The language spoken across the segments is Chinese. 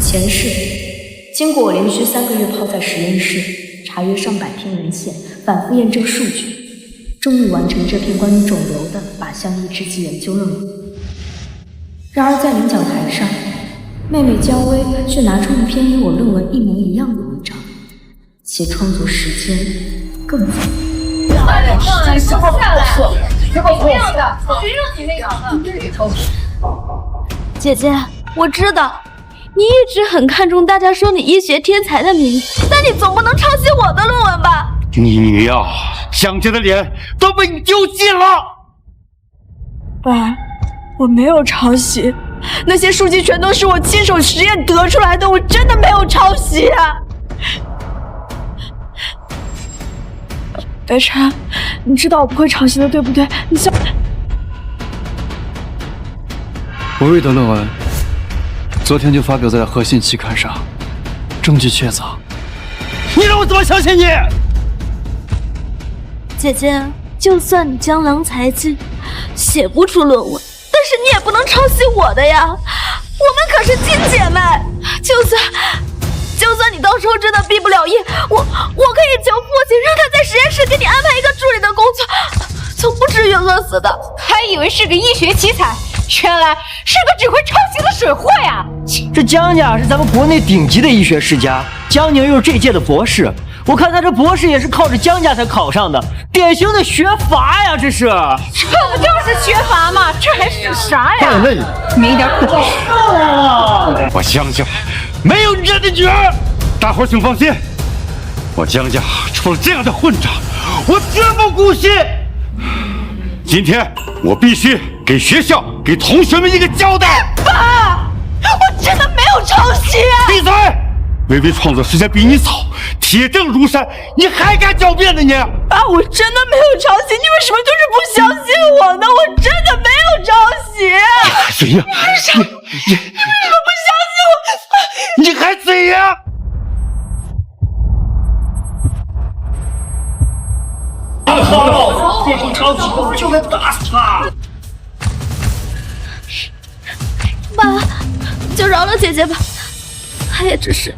前世，经过我连续3个月泡在实验室，查阅上百篇文献，反复验证数据，终于完成这篇关于肿瘤的靶向抑制剂研究任务。然而在领奖台上，妹妹姜薇却拿出一篇与我论文一模一样的文章，其创作时间更早。时间下来，不要的，谁让你那个？姐姐，我知道你一直很看重大家说你医学天才的名誉，但你总不能抄袭我的论文吧？你呀，江家的脸都被你丢尽了。爸，我没有抄袭，那些数据全都是我亲手实验得出来的，我真的没有抄袭啊！白川，你知道我不会抄袭的，对不对？你想，我瑞的论文昨天就发表在核心期刊上，证据确凿。你让我怎么相信你？姐姐，就算你江郎才尽，写不出论文，但是你也不能抄袭我的呀！我们可是亲姐妹，就算你到时候真的毕不了业，我可以求父亲让他在实验室给你安排一个助理的工作，就不至于饿死的。还以为是个医学奇才，原来是个只会抄袭的水货呀！这江家是咱们国内顶级的医学世家，江宁又是这届的博士，我看他这博士也是靠着江家才考上的，典型的学阀呀，这是。这不就是学阀吗？这还是啥呀？太累了，没点可惜。我江家没有你这样的女儿，大伙请放心，我江家出了这样的混账，我绝不姑息。今天我必须给学校、给同学们一个交代。爸，我真的没有抄袭啊！闭嘴！微微创作时间比你早，铁证如山，你还敢狡辩呢你？爸，我真的没有抄袭，你为什么就是不相信我呢？我真的没有抄袭。谁呀？你为什么不相信我？你还嘴呀？这种抄袭我就该打死他！爸，就饶了姐姐吧，她也只是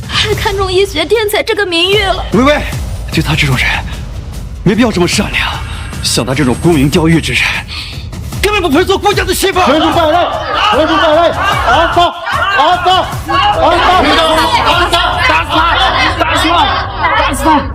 太看重医学天才这个名誉了。薇薇，就他这种人，没必要这么善良。像他这种沽名钓誉之人，根本不配做顾家的媳妇。全体在位，全体在位，安放，安放，安放，安放，打死他，打死他，打死他！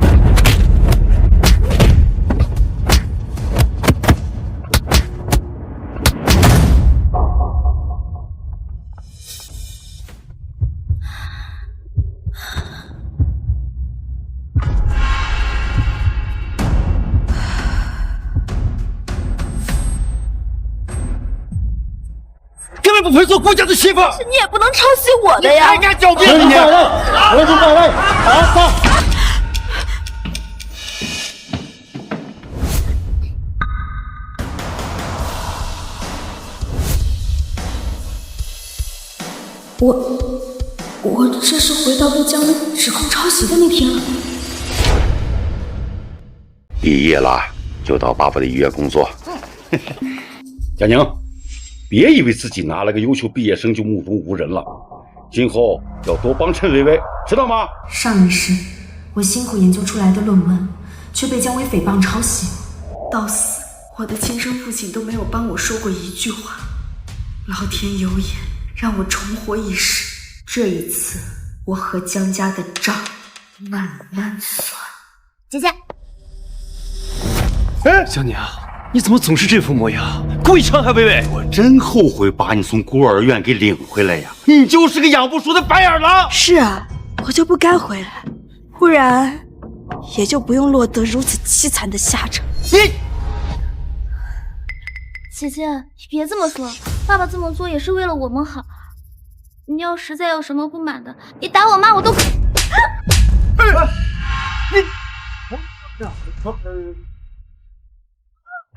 不配做顾家的媳妇，你也不能抄袭我的呀！还敢狡辩你？全体在位，安放。我这是回到被姜薇指控抄袭的那天了。毕业了就到爸爸的医院工作。佳宁，别以为自己拿了个优秀毕业生就目中无人了，今后要多帮衬薇薇，知道吗？上一世，我辛苦研究出来的论文，却被姜薇诽谤抄袭，到死，我的亲生父亲都没有帮我说过一句话。老天有眼，让我重活一世。这一次，我和姜家的账慢慢算。姐姐，哎，江宁，你怎么总是这副模样？故意伤害薇薇？我真后悔把你从孤儿院给领回来呀！你就是个养不熟的白眼狼。是啊，我就不该回来，不然也就不用落得如此凄惨的下场。你，姐姐，你别这么说，爸爸这么做也是为了我们好。你要实在有什么不满的，你打我骂我都可以。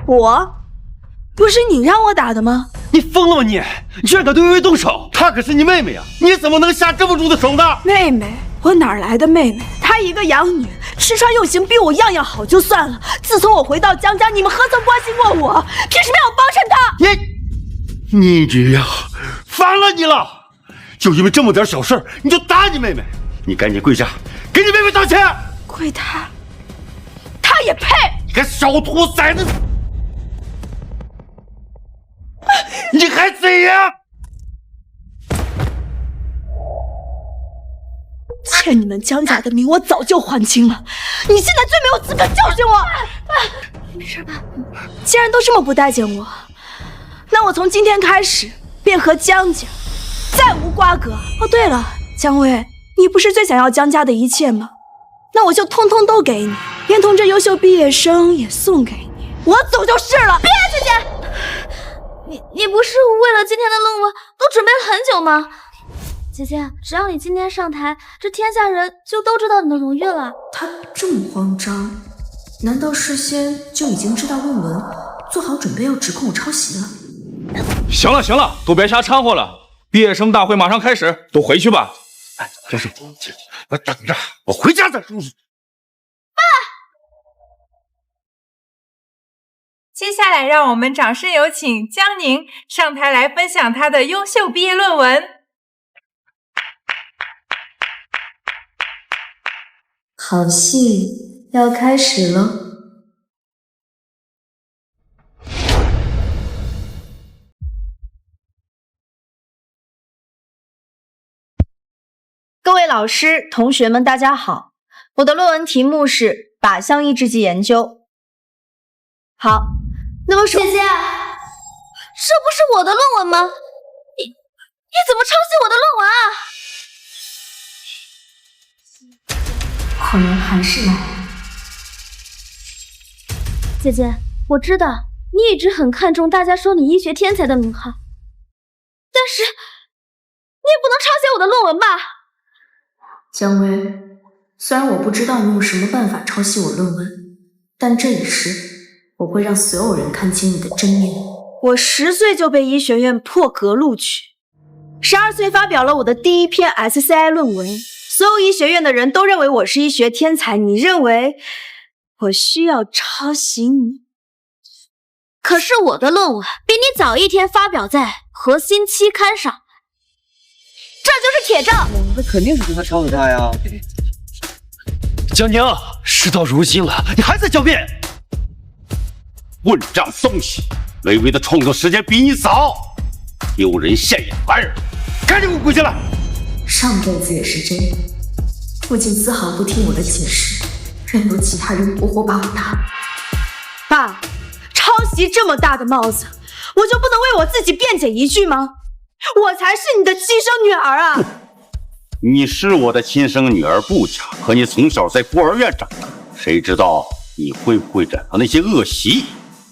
我不是你让我打的吗？你疯了吗你？你居然敢对薇薇动手！她可是你妹妹呀，你怎么能下这么重的手呢？妹妹，我哪来的妹妹？她一个养女，吃穿用行比我样样好就算了。自从我回到江家，你们何曾关心过我？凭什么要帮衬她？你女呀，烦了你了！就因为这么点小事你就打你妹妹？你赶紧跪下，给你妹妹道歉！跪他也配？你个小兔崽子，你还怎样？欠你们江家的名，我早就还清了。你现在最没有资格教训我。没事吧？既然都这么不待见我，那我从今天开始便和江家再无瓜葛。哦，对了，江薇，你不是最想要江家的一切吗？那我就通通都给你，连同这优秀毕业生也送给你。我走就是了。别，姐姐，你不是为了今天的论文都准备了很久吗？姐姐，只要你今天上台，这天下人就都知道你的荣誉了。他这么慌张，难道事先就已经知道论文，做好准备要指控我抄袭了？行了行了，都别瞎掺和了。毕业生大会马上开始，都回去吧。哎，教授，我等着，我回家再收拾。爸，接下来让我们掌声有请江宁上台来分享她的优秀毕业论文。好戏要开始了。各位老师、同学们，大家好！我的论文题目是靶向抑制剂研究。好，那么姐姐，这不是我的论文吗？你怎么抄袭我的论文啊？果然还是来了。姐姐，我知道你一直很看重大家说你医学天才的名号，但是你也不能抄写我的论文吧？姜薇，虽然我不知道你用什么办法抄袭我论文，但这一时我会让所有人看清你的真面目。我10岁就被医学院破格录取，12岁发表了我的第一篇 SCI 论文，所有医学院的人都认为我是医学天才。你认为我需要抄袭你？可是我的论文比你早一天发表在核心期刊上，这就是铁证。那肯定是跟他抄的他呀。江宁，事到如今了，你还在狡辩？混账东西！微微的创作时间比你早，丢人现眼，玩意儿！赶紧给我跪下来！上辈子也是这样，父亲丝毫不听我的解释，任由其他人活活把我打。爸，抄袭这么大的帽子，我就不能为我自己辩解一句吗？我才是你的亲生女儿啊！你是我的亲生女儿不假，可你从小在孤儿院长大，谁知道你会不会染上那些恶习？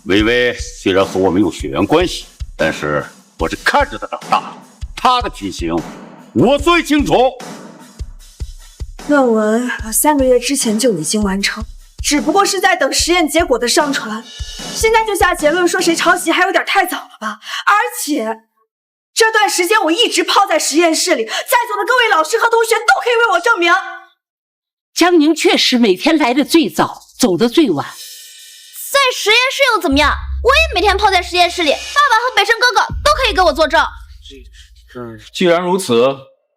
微微虽然和我没有血缘关系，但是我是看着她长大的，她的品行我最清楚。论文我3个月之前就已经完成，只不过是在等实验结果的上传。现在就下结论说谁抄袭还有点太早了吧？而且这段时间我一直泡在实验室里，在座的各位老师和同学都可以为我证明。江宁确实每天来的最早，走的最晚。在实验室又怎么样？我也每天泡在实验室里，爸爸和北辰哥哥都可以给我作证。既然如此，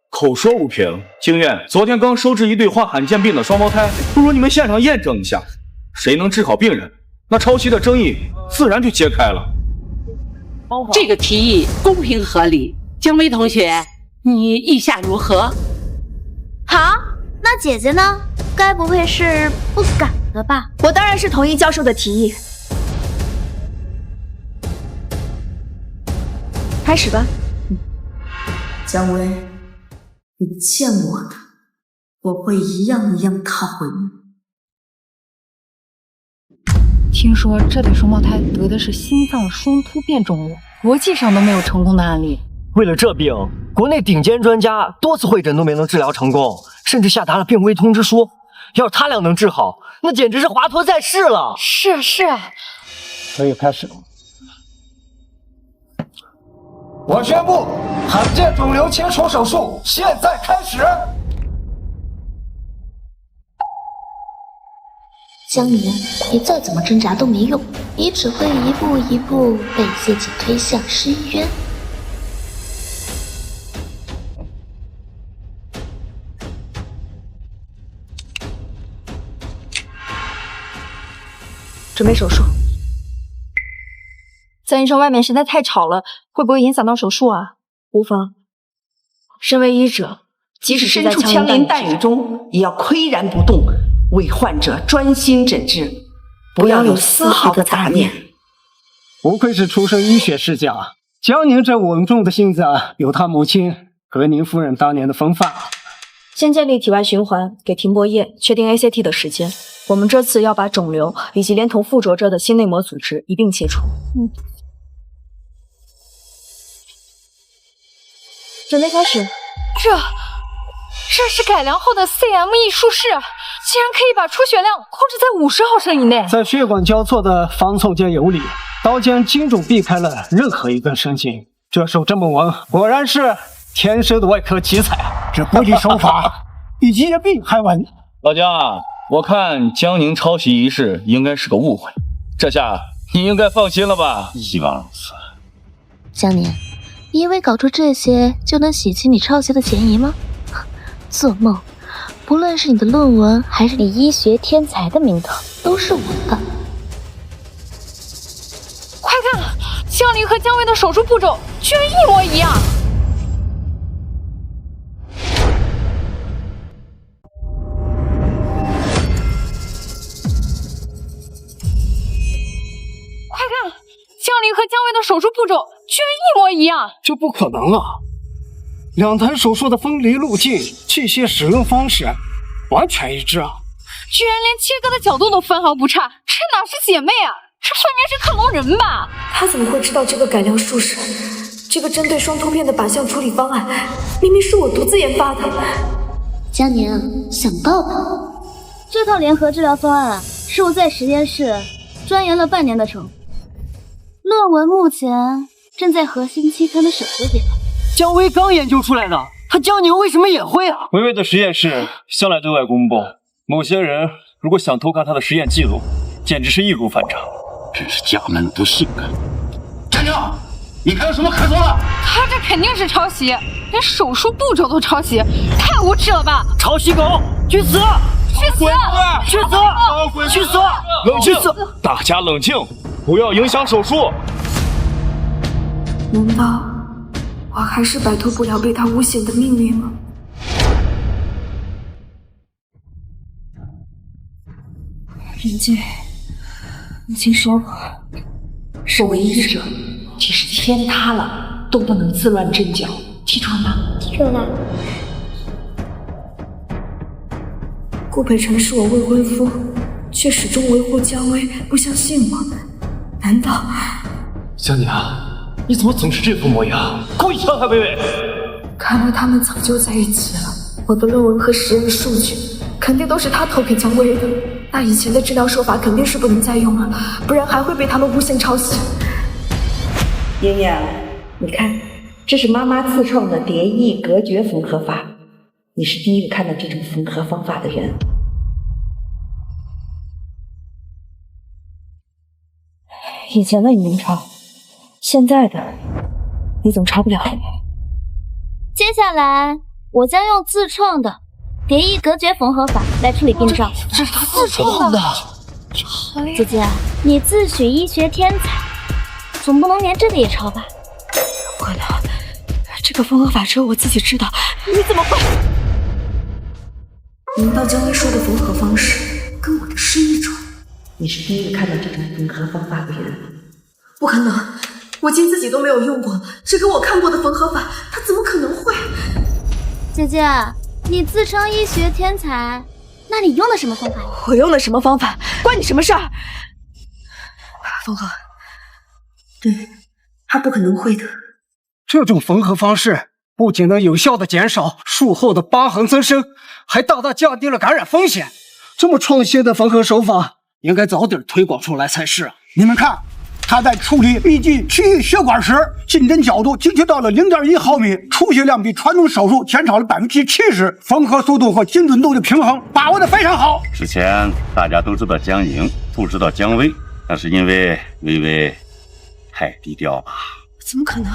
口说无凭，经院昨天刚收治一对患罕见病的双胞胎，不如你们现场验证一下，谁能治好病人，那抄袭的争议自然就揭开了。这个提议公平合理，江薇同学，你意下如何？好，那姐姐呢？该不会是不敢的吧？我当然是同意教授的提议。开始吧。姜薇，你欠我的，我会一样一样讨回你。听说这对双胞胎得的是心脏双突变肿瘤，国际上都没有成功的案例。为了这病，国内顶尖专家多次会诊都没能治疗成功，甚至下达了病危通知书。要是他俩能治好，那简直是华佗在世了。是啊，可以开始了。我宣布，罕见肿瘤切除手术现在开始。江宁，你再怎么挣扎都没用，你只会一步一步被自己推向深渊。准备手术。江医生，外面实在太吵了，会不会影响到手术啊？无妨。身为医者，即使是在枪林弹雨中，也要岿然不动，为患者专心诊治，不要有丝毫的杂念。不愧是出身医学世家，江宁这稳重的性子，有他母亲和宁夫人当年的风范。先建立体外循环，给停泊液确定 ACT 的时间。我们这次要把肿瘤以及连同附着着的心内膜组织一并切除。准备开始。这是改良后的 CME 术式，竟然可以把出血量控制在50毫升以内。在血管交错的方寸间有理，刀尖精准避开了任何一根神经。这手这么稳，果然是天生的外科奇才。这不仅手法比疾病还稳。老姜啊，我看江宁抄袭一事应该是个误会，这下你应该放心了吧？希望如此。江宁，你以为搞出这些就能洗清你抄袭的嫌疑吗？做梦！不论是你的论文，还是你医学天才的名头，都是我的。快看，江林和姜薇的手术步骤居然一模一样！快看，江林和姜薇的手术步骤居然一模一样！这不可能啊！两台手术的分离路径、器械使用方式完全一致啊！居然连切割的角度都分毫不差，这哪是姐妹啊？这分明是克隆人吧？他怎么会知道这个改良术式？这个针对双突变的靶向处理方案，明明是我独自研发的。江宁，想到吧？这套联合治疗方案是我在实验室钻研了半年的成果，论文目前正在核心期刊的审核阶段。姜薇刚研究出来的，他江宁为什么也会啊？薇薇的实验室向来对外公布，某些人如果想偷看他的实验记录，简直是易如反掌。真是家门不幸啊！江宁，你还有什么可说的？他这肯定是抄袭，连手术步骤都抄袭，太无耻了吧！抄袭狗，去死！去死！去死！去死！冷静，大家冷静，不要影响手术。难道我还是摆脱不了被他诬陷的命运吗？人界，你请说我，身为医者，即使天塌了，都不能自乱阵脚。记住了吗？记住了。顾北辰是我未婚夫，却始终维护姜薇，不相信我。难道？江宁，你怎么总是这副模样？故意伤害薇薇？看来他们早就在一起了。我的论文和实验数据肯定都是他投给姜薇的。那以前的治疗手法肯定是不能再用了，不然还会被他们诬陷抄袭。莹莹，你看，这是妈妈自创的蝶翼隔绝缝合法，你是第一个看到这种缝合方法的人。以前的你能抄，现在的你总抄不了。接下来我将用自创的蝶翼隔绝缝合法来处理病灶。这是他自创的。姐姐，你自诩医学天才，总不能连这个也抄吧？不可能，这个缝合法只有我自己知道，你怎么会？难道姜薇说的缝合方式跟我的是一种？你是第一个看到这种缝合方法的人。不可能，我竟自己都没有用过，这个我看过的缝合法，他怎么可能会？姐姐，你自称医学天才，那你用的什么方法呀？我用的什么方法，关你什么事儿？缝合，对，他不可能会的。这种缝合方式不仅能有效的减少术后的疤痕增生，还大大降低了感染风险。这么创新的缝合手法，应该早点推广出来才是啊！你们看，他在处理密集区域血管时，进针角度精确到了0.1毫米，出血量比传统手术减少了70%，缝合速度和精准度的平衡把握的非常好。之前大家都知道江宁，不知道姜薇，那是因为薇薇太低调了。怎么可能？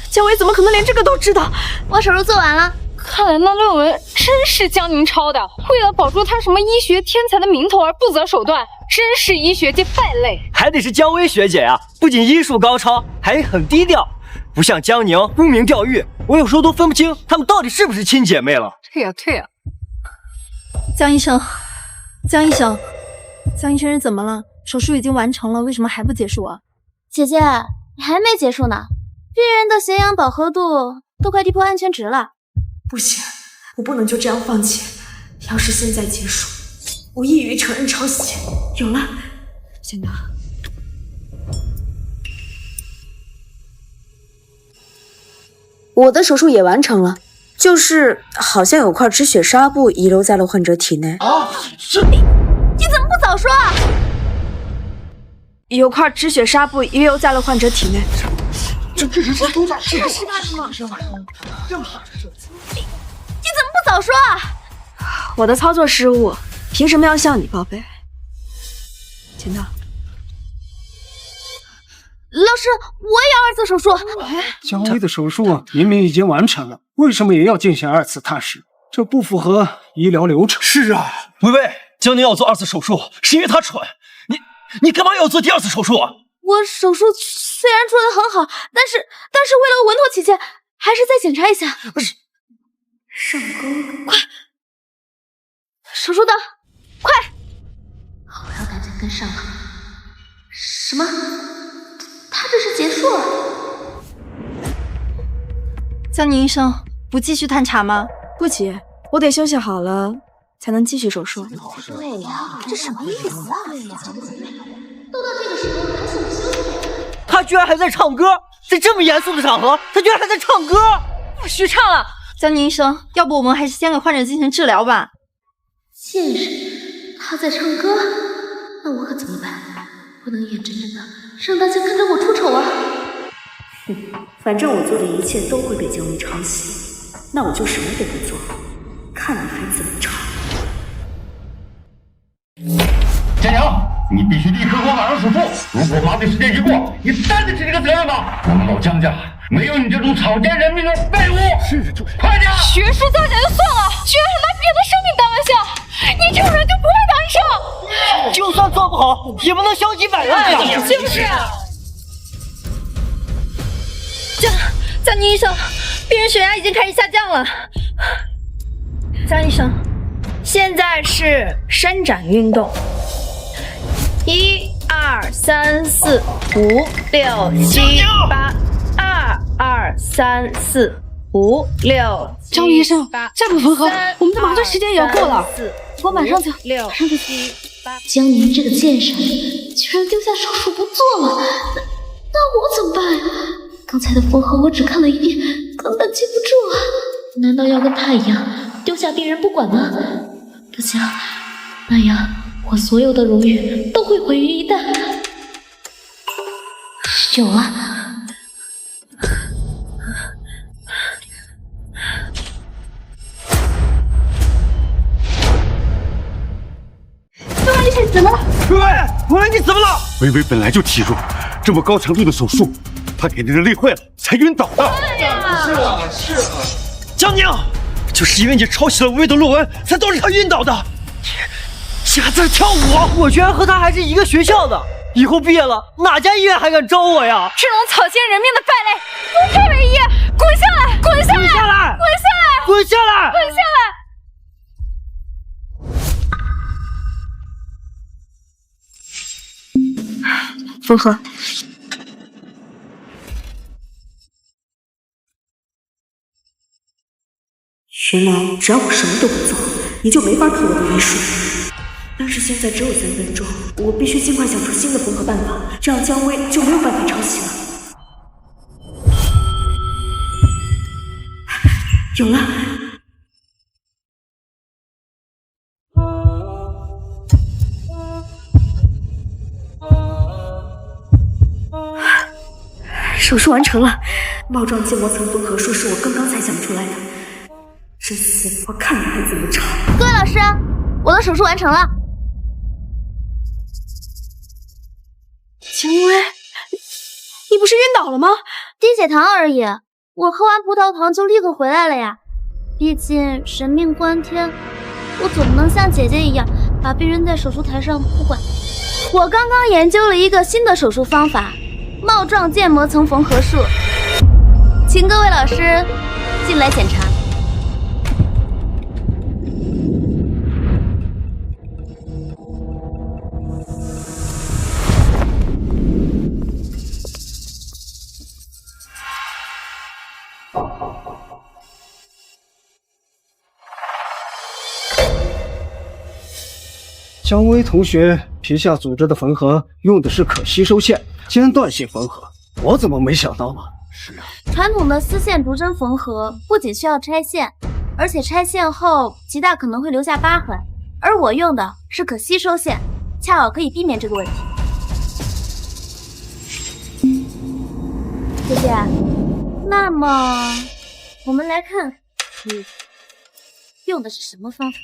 姜薇怎么可能连这个都知道？我手术做完了。看来那论文真是江宁抄的，为了保住他什么医学天才的名头而不择手段，真是医学界败类。还得是姜薇学姐呀，不仅医术高超，还很低调，不像江宁沽名钓誉，我有时候都分不清她们到底是不是亲姐妹了。退呀退呀！江医生，江医生，江医生是怎么了？手术已经完成了，为什么还不结束啊？姐姐，你还没结束呢，病人的血氧饱和度都快跌破安全值了。不行，我不能就这样放弃。要是现在结束，我易于承认抄袭。有了，先拿。我的手术也完成了，就是好像有块止血纱布遗留在了患者体内。啊，你怎么不早说啊？有块止血纱布遗留在了患者体内。这是多少？是吗？你怎么不早说啊？我的操作失误，凭什么要向你报备？钱道，老师，我也要2次手术。姜薇的手术明明已经完成了，为什么也要进行2次探视？这不符合医疗流程。是啊，薇薇，江宁要做2次手术，是因为他蠢。你干嘛要做第2次手术啊？我手术虽然做得很好，但是为了稳妥起见，还是再检查一下。上钩，快！手术刀，快！我要赶紧跟上了。什么？他这是结束了？江宁医生，不继续探查吗？不急，我得休息好了才能继续手术。对呀，这什么意思啊？都到这个时候了，还想休息？他居然还在唱歌，在这么严肃的场合，他居然还在唱歌！不许唱了！江宁医生，要不我们还是先给患者进行治疗吧。现实，他在唱歌，那我可怎么办？不能眼睁睁的让大家看着我出丑啊！反正我做的一切都会被姜薇抄袭，那我就什么都不做，看你还怎么抄。江宁，你必须立刻给我马上手术！如果麻醉时间一过，你担得起这个责任吗？我们老姜家没有你这种草菅人命的废物！是，快点！学术造假就算了，居然还拿别人的生命当玩笑！你这种人就不配当医生！就算做不好，也不能消极摆烂呀！是不是？江宁医生，病人血压已经开始下降了。江医生，现在是伸展运动。1、2、3、4、5、6、7、8。2、2、3、4、5、6。张医生，再不缝合，我们的麻醉时间也要过了。我马上就。江宁这个贱人，居然丢下手术不做了，那我怎么办呀？刚才的缝合我只看了一遍，根本记不住啊！难道要跟他一样丢下病人不管吗？不行，那样我所有的荣誉都会毁于一旦。有了。怎么了？薇薇，你怎么了？薇薇本来就体弱，这么高强度的手术，她肯定是累坏了才晕倒的。是啊，江宁，就是因为你抄袭了薇薇的论文，才导致她晕倒的。你还在这跳舞？我居然和她还是一个学校的，以后毕业了，哪家医院还敢招我呀？这种草菅人命的败类，不配为医！滚下来！滚下来！滚下来！滚下来！滚下来！滚下来！缝合。原来只要我什么都不做，你就没法偷我的医术。但是现在只有3分钟，我必须尽快想出新的缝合办法，这样姜薇就没有办法抄袭了。有了！手术完成了，帽状腱膜层缝合术是我刚刚才想出来的。这次我看你还怎么抄！各位老师，我的手术完成了。姜薇，你不是晕倒了吗？低血糖而已，我喝完葡萄糖就立刻回来了呀。毕竟神命关天，我总不能像姐姐一样把病人在手术台上不管。我刚刚研究了一个新的手术方法——帽状腱膜层缝合术，请各位老师进来检查。姜薇同学皮下组织的缝合用的是可吸收线，间断性缝合，我怎么没想到呢？是啊，传统的丝线逐针缝合不仅需要拆线，而且拆线后极大可能会留下疤痕，而我用的是可吸收线，恰好可以避免这个问题。姐姐，那么我们来看你用的是什么方法。